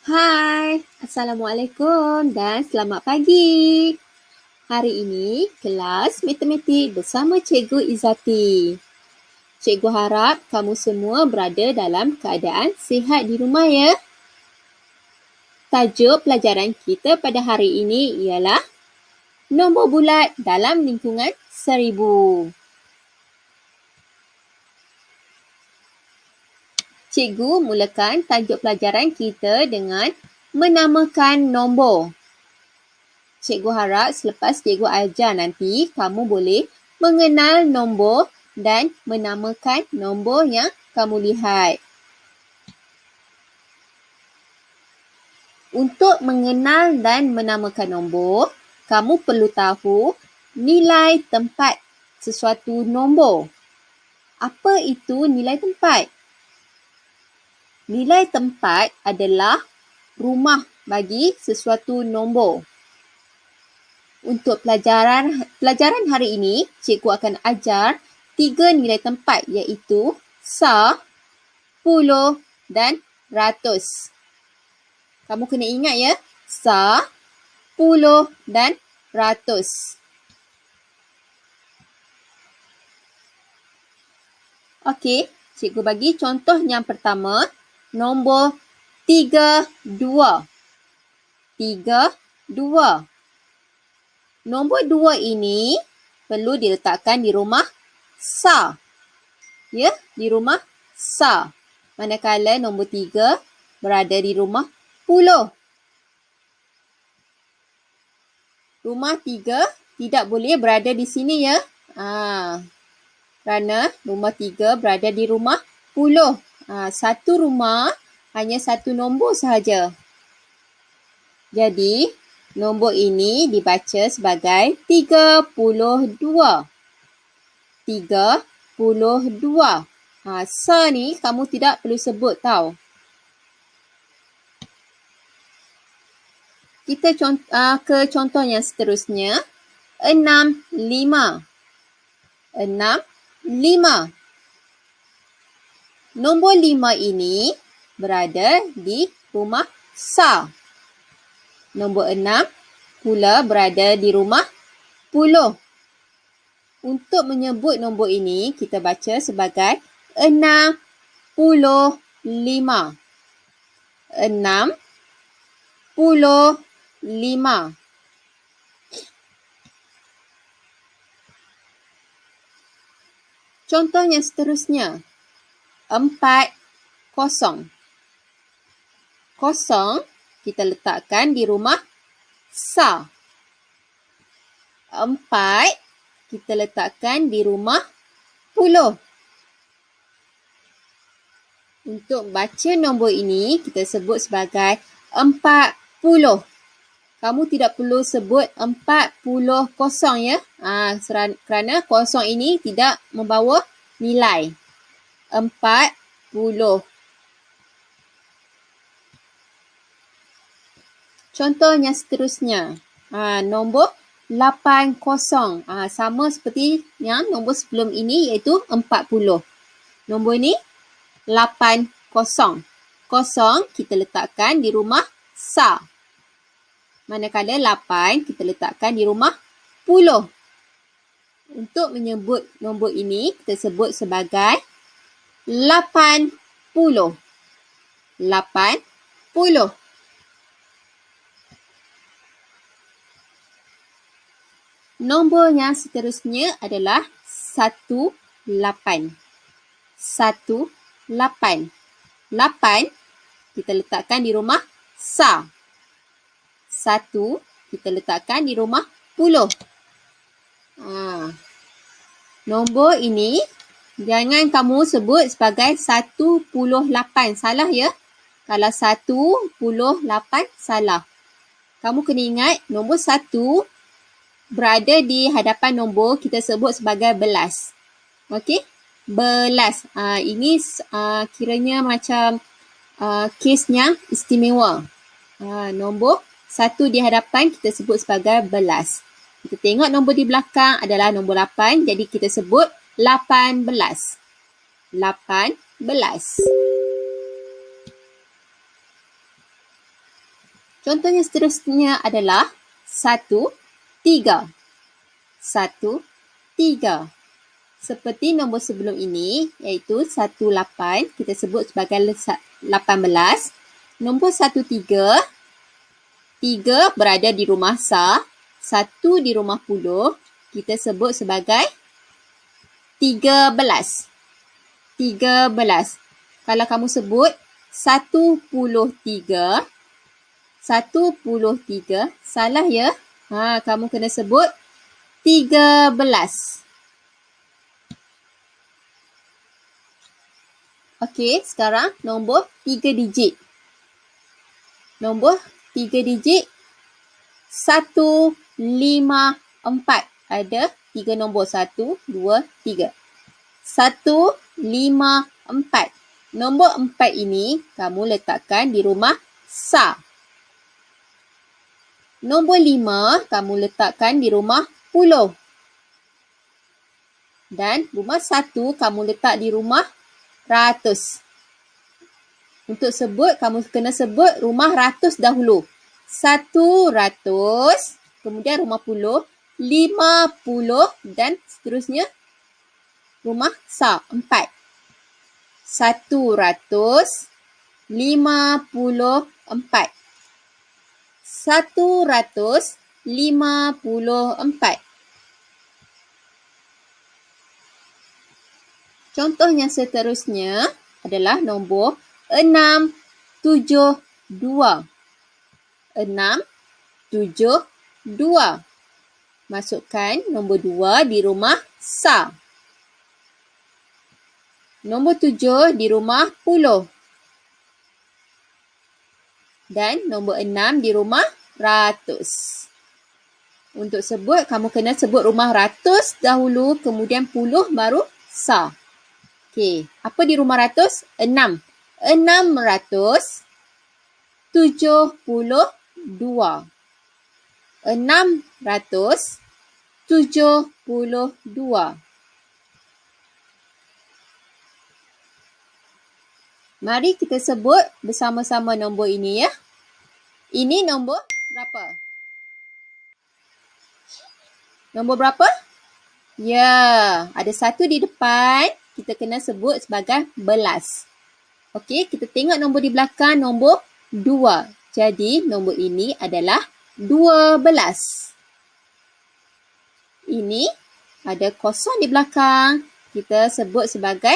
Hai, Assalamualaikum dan selamat pagi. Hari ini kelas matematik bersama Cikgu Izzati. Cikgu harap kamu semua berada dalam keadaan sihat di rumah ya. Tajuk pelajaran kita pada hari ini ialah nombor bulat dalam lingkungan 1000. Cikgu mulakan tajuk pelajaran kita dengan menamakan nombor. Cikgu harap selepas cikgu ajar nanti, kamu boleh mengenal nombor dan menamakan nombor yang kamu lihat. Untuk mengenal dan menamakan nombor, kamu perlu tahu nilai tempat sesuatu nombor. Apa itu nilai tempat? Nilai tempat adalah rumah bagi sesuatu nombor. Untuk pelajaran hari ini, cikgu akan ajar 3 nilai tempat iaitu sah, puluh dan ratus. Kamu kena ingat ya, sah, puluh dan ratus. Okey, cikgu bagi contoh yang pertama, nombor 32. 32. Nombor 2 ini perlu diletakkan di rumah sah. Ya, di rumah sah. Manakala nombor 3 berada di rumah puluh. Rumah 3 tidak boleh berada di sini ya. Kerana rumah 3 berada di rumah puluh. Satu rumah hanya satu nombor sahaja. Jadi, nombor ini dibaca sebagai 32. 32. Sah ni kamu tidak perlu sebut tau. Kita ke contoh yang seterusnya. 65. 65. Nombor 5 ini berada di rumah sah. Nombor 6 pula berada di rumah puluh. Untuk menyebut nombor ini, kita baca sebagai 65. 65. Contoh yang seterusnya. 40. 0 kita letakkan di rumah sah. 4 kita letakkan di rumah puluh. Untuk baca nombor ini, kita sebut sebagai 40. Kamu tidak perlu sebut 40 kosong ya. Kerana kosong ini tidak membawa nilai. 40. Contoh yang seterusnya. Nombor 80. Sama seperti yang nombor sebelum ini iaitu 40. Nombor ini 80. 0 kita letakkan di rumah sah. Manakala 8 kita letakkan di rumah puluh. Untuk menyebut nombor ini, kita sebut sebagai 80. 80. Nombor yang seterusnya adalah 18. 8 kita letakkan di rumah sah. 1 kita letakkan di rumah puluh. Nombor ini jangan kamu sebut sebagai 108. Salah ya. Kalau 108 salah. Kamu kena ingat nombor 1 berada di hadapan nombor kita sebut sebagai belas. Okey? Belas. Ini kiranya macam kes yang istimewa. Nombor 1 di hadapan kita sebut sebagai belas. Kita tengok nombor di belakang adalah nombor 8. Jadi kita sebut 18. 18. Contohnya seterusnya adalah 1, 3. 1, 3. Seperti nombor sebelum ini, iaitu 18, kita sebut sebagai 18. Nombor 13, 3 berada di rumah Sa, 1 di rumah Puluh, kita sebut sebagai 13. 13. Kalau kamu sebut 13, 13, salah ya. Kamu kena sebut 13. Okey, sekarang nombor 3 digit. Nombor 3 digit 1, 5, 4. Ada 3 nombor. 1, 2, 3. 1, 5, 4. Nombor 4 ini kamu letakkan di rumah Sa. Nombor 5 kamu letakkan di rumah Puluh. Dan rumah 1 kamu letak di rumah Ratus. Untuk sebut, kamu kena sebut rumah ratus dahulu. 100, kemudian rumah Puluh, 50 dan seterusnya rumah Sa, 4. 154. 154. Contoh yang seterusnya adalah nombor 6, 7, 2. 6, 7, 2. Masukkan nombor 2 di rumah Sa. Nombor 7 di rumah Puluh. Dan nombor 6 di rumah Ratus. Untuk sebut, kamu kena sebut rumah Ratus dahulu, kemudian Puluh, baru Sa. Okey, apa di rumah Ratus? 6. 672. 672. Mari kita sebut bersama-sama nombor ini ya. Ini nombor berapa? Nombor berapa? Ya, ada 1 di depan. Kita kena sebut sebagai belas. Okey, kita tengok nombor di belakang, nombor 2. Jadi, nombor ini adalah 12. Ini ada kosong di belakang. Kita sebut sebagai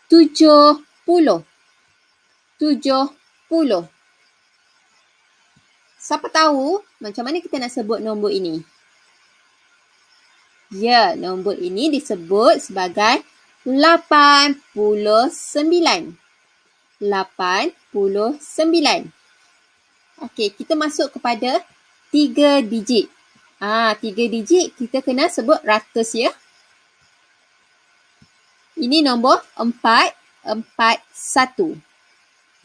70. 70. Siapa tahu macam mana kita nak sebut nombor ini? Ya, nombor ini disebut sebagai 89. 89. Okey, kita masuk kepada 3 digit. 3 digit kita kena sebut ratus ya. Ini nombor 441.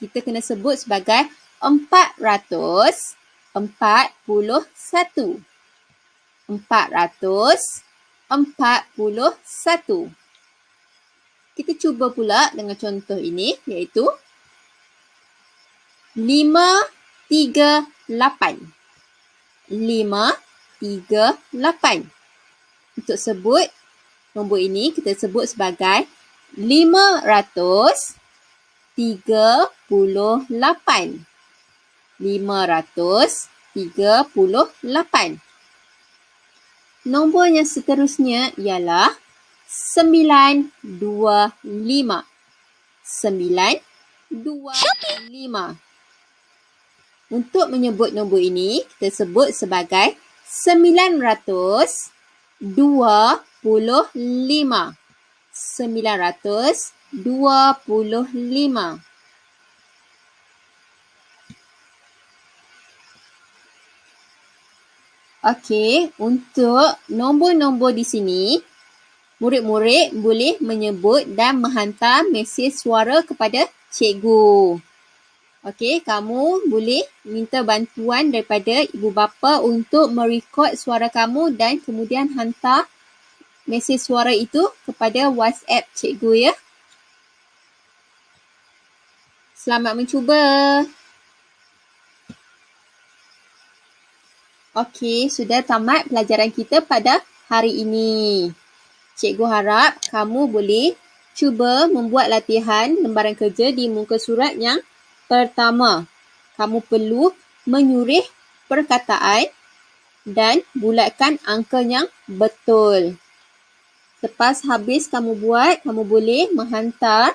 Kita kena sebut sebagai 441. 441. Kita cuba pula dengan contoh ini, iaitu 538. 538. Untuk sebut nombor ini, kita sebut sebagai 538. 538. Nombor yang seterusnya ialah 925. 925. Untuk menyebut nombor ini, kita sebut sebagai 925. 925. Okey, untuk nombor-nombor di sini, murid-murid boleh menyebut dan menghantar mesej suara kepada cikgu. Okey, kamu boleh minta bantuan daripada ibu bapa untuk merekod suara kamu dan kemudian hantar mesej suara itu kepada WhatsApp cikgu ya. Selamat mencuba. Okey, sudah tamat pelajaran kita pada hari ini. Cikgu harap kamu boleh cuba membuat latihan lembaran kerja di muka surat yang pertama. Kamu perlu menyurih perkataan dan bulatkan angka yang betul. Lepas habis kamu buat, kamu boleh menghantar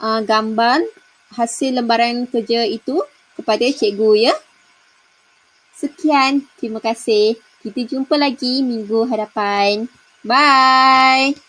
gambar hasil lembaran kerja itu kepada cikgu, ya. Sekian, terima kasih. Kita jumpa lagi minggu hadapan. Bye!